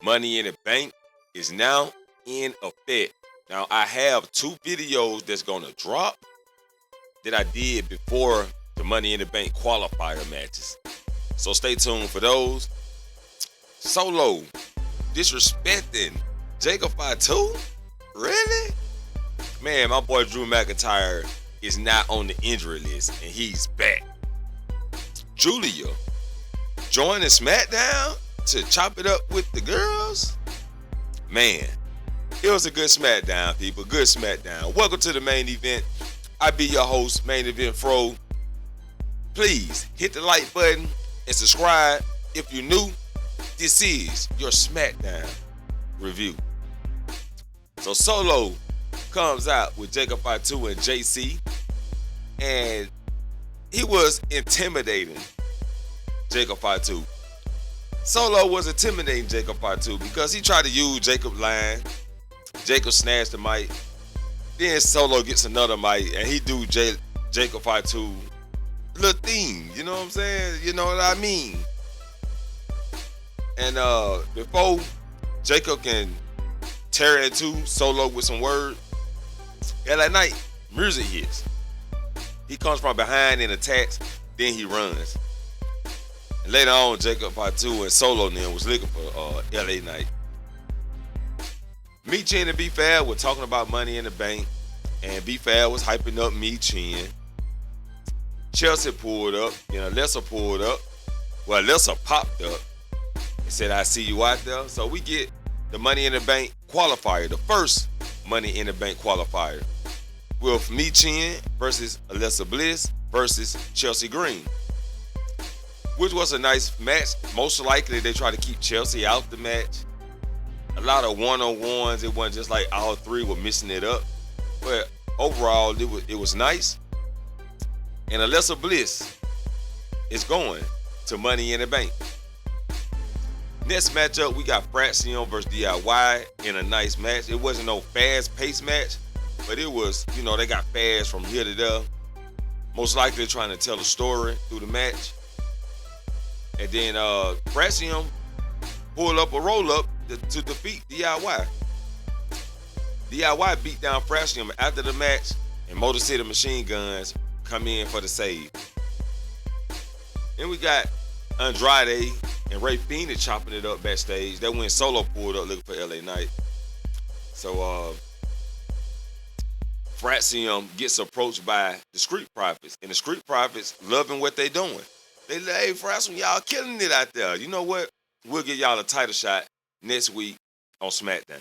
Money in the Bank is now in effect. Now, I have 2 videos that's going to drop that I did before the Money in the Bank qualifier matches. So stay tuned for those. Solo disrespecting Jacob Fatu? Really? Man, my boy Drew McIntyre is not on the injury list, and he's back. Julia joining Smackdown to chop it up with the girls? Man, it was a good Smackdown, people. Good Smackdown. Welcome to the main event. I be your host, Main Event Fro. Please hit the like button and subscribe if you're new. This is your Smackdown review. So Solo comes out with Jacob Fatu and JC, and he was intimidating Jacob Fatu. Solo was intimidating Jacob Fatu because he tried to use Jacob's line. Jacob snatched the mic. Then Solo gets another mic, and he do Jacob Fatu little thing. You know what I'm saying? You know what I mean? And before Jacob can tear into Solo with some words, LA Knight music hits. He comes from behind and attacks, then he runs. And later on, Jacob Fatu and Solo then was looking for LA Knight. Me, Chin, and B-Fab were talking about Money in the Bank, and B-Fab was hyping up Me, Chin. Chelsea pulled up, then Alyssa pulled up. Well, Alyssa popped up and said, "I see you out there." So we get the Money in the Bank qualifier, the first Money in the Bank qualifier, with Me, Chin versus Alexa Bliss versus Chelsea Green, which was a nice match. Most likely they try to keep Chelsea out the match. A lot of one-on-ones. It wasn't just like all three were missing it up. But overall, it was nice. And Alexa Bliss is going to Money in the Bank. Next matchup, we got Fraction versus DIY in a nice match. It wasn't no fast-paced match, but it was, they got fast from here to there. Most likely trying to tell a story through the match. And then Fraction pulled up a roll-up to defeat DIY. DIY beat down Fraction after the match, and Motor City Machine Guns come in for the save. Then we got Andrade and Ray Phoenix chopping it up backstage. That when Solo pulled up looking for LA Knight. So Fraction gets approached by the Street Profits, and the Street Profits loving what they doing. They like, "Hey, Fraction, y'all killing it out there. You know what? We'll get y'all a title shot next week on Smackdown."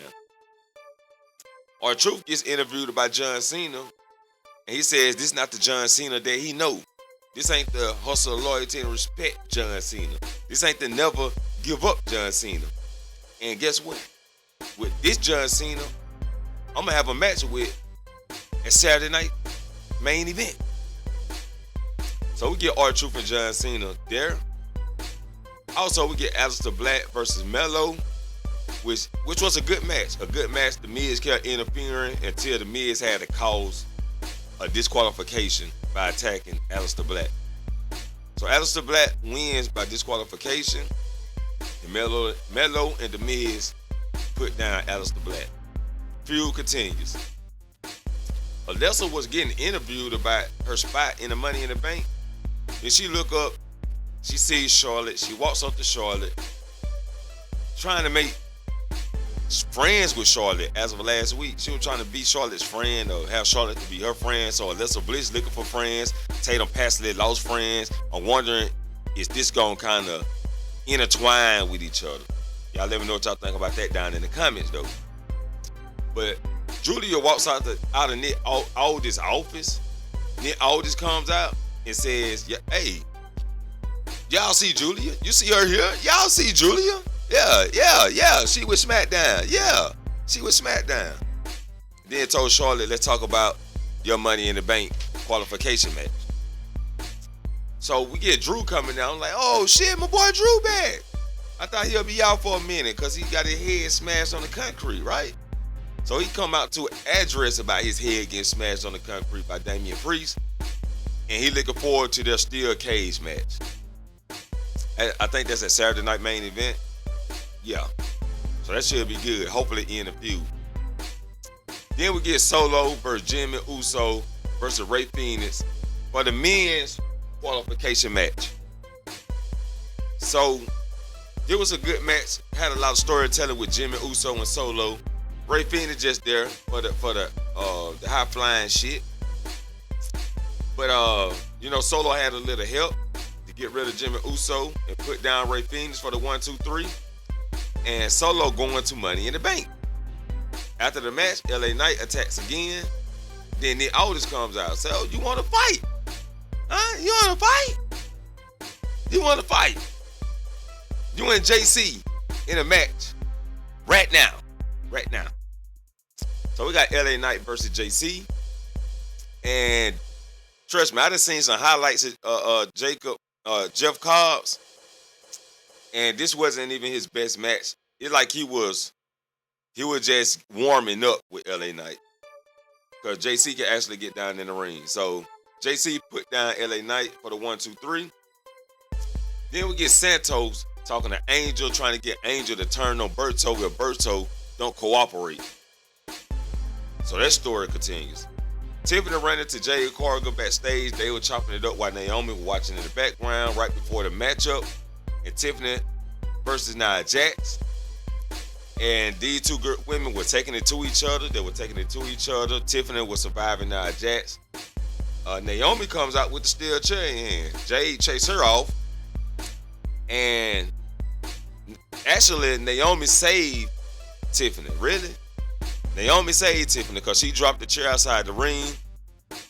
R-Truth gets interviewed by John Cena, and he says this is not the John Cena that he know. This ain't the hustle, loyalty, and respect John Cena. This ain't the never give up John Cena. And guess what? With this John Cena, I'm gonna have a match with at Saturday night main event. So we get R-Truth and John Cena there. Also, we get Aleister Black versus Melo, which was a good match. A good match. The Miz kept interfering until the Miz had to cause a disqualification by attacking Aleister Black. So Aleister Black wins by disqualification. And Melo and the Miz put down Aleister Black. Feud continues. Alexa was getting interviewed about her spot in the Money in the Bank. Then she look up, she sees Charlotte. She walks up to Charlotte, trying to make friends with Charlotte as of last week. She was trying to be Charlotte's friend or have Charlotte to be her friend. So Alexa Bliss looking for friends. Tatum Pasley lost friends. I'm wondering, is this going to kind of intertwine with each other? Y'all let me know what y'all think about that down in the comments, though. But Julia walks out of Nick Aldis' office. Nick Aldis comes out and says, "Hey, y'all see Julia? You see her here? Y'all see Julia? Yeah. She with Smackdown. Yeah, she with Smackdown." Then told Charlotte, "Let's talk about your Money in the Bank qualification match." So we get Drew coming down. I'm like, "Oh shit, my boy Drew back." I thought he'll be out for a minute because he got his head smashed on the concrete, right? So he come out to address about his head getting smashed on the concrete by Damian Priest. And he looking forward to their steel cage match. I think that's a Saturday night main event. Yeah. So that should be good. Hopefully in the feud. Then we get Solo versus Jimmy Uso versus Rey Fenix for the men's qualification match. So it was a good match. Had a lot of storytelling with Jimmy Uso and Solo. Rey Fenix just there for the high flying shit. But Solo had a little help to get rid of Jimmy Uso and put down Rey Fenix for the 1, 2, 3. And Solo going to Money in the Bank. After the match, LA Knight attacks again. Then Nick Aldis comes out. So, you want to fight? Huh? You want to fight? You want to fight? You and JC in a match right now. Right now. So, we got LA Knight versus JC. And trust me, I done seen some highlights of Jeff Cobb's. And this wasn't even his best match. It's like he was just warming up with LA Knight. Because JC can actually get down in the ring. So JC put down LA Knight for the 1, 2, 3. Then we get Santos talking to Angel, trying to get Angel to turn on Berto where Berto don't cooperate. So that story continues. Tiffany ran into Jade Cargill backstage. They were chopping it up while Naomi was watching in the background right before the matchup. And Tiffany versus Nia Jax. And these two women were taking it to each other. They were taking it to each other. Tiffany was surviving Nia Jax. Naomi comes out with the steel chair in hand. Jade chased her off. And actually, Naomi saved Tiffany. Really? Naomi saved Tiffany because she dropped the chair outside the ring.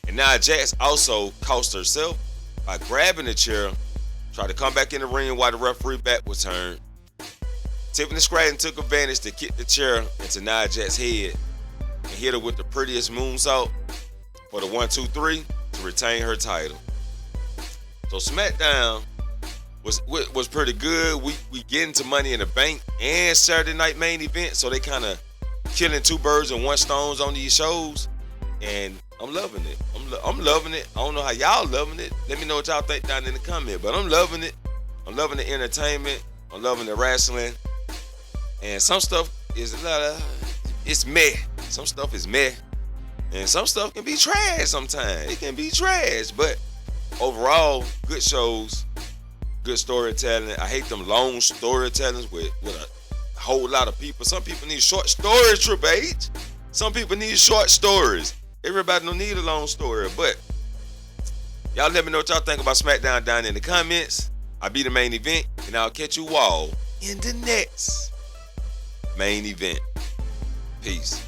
And Nia Jax also cost herself by grabbing the chair, tried to come back in the ring while the referee back was turned. Tiffany Stratton took advantage to kick the chair into Nia Jax's head and hit her with the prettiest moonsault for the 1, 2, 3 to retain her title. So SmackDown was pretty good. We get into Money in the Bank and Saturday Night Main Event, so they kind of killing 2 birds and 1 stone on these shows, and I'm loving it. I'm loving it. I don't know how y'all loving it. Let me know what y'all think down in the comment, but I'm loving it. I'm loving the entertainment. I'm loving the wrestling. And some stuff is it's meh. Some stuff is meh. And some stuff can be trash sometimes. It can be trash. But overall, good shows, good storytelling. I hate them long storytellings with a whole lot of people. Some people need short stories, Triple H. Some people need short stories. Everybody don't need a long story. But y'all let me know what y'all think about SmackDown down in the comments. I'll be the main event, and I'll catch you all in the next main event. Peace.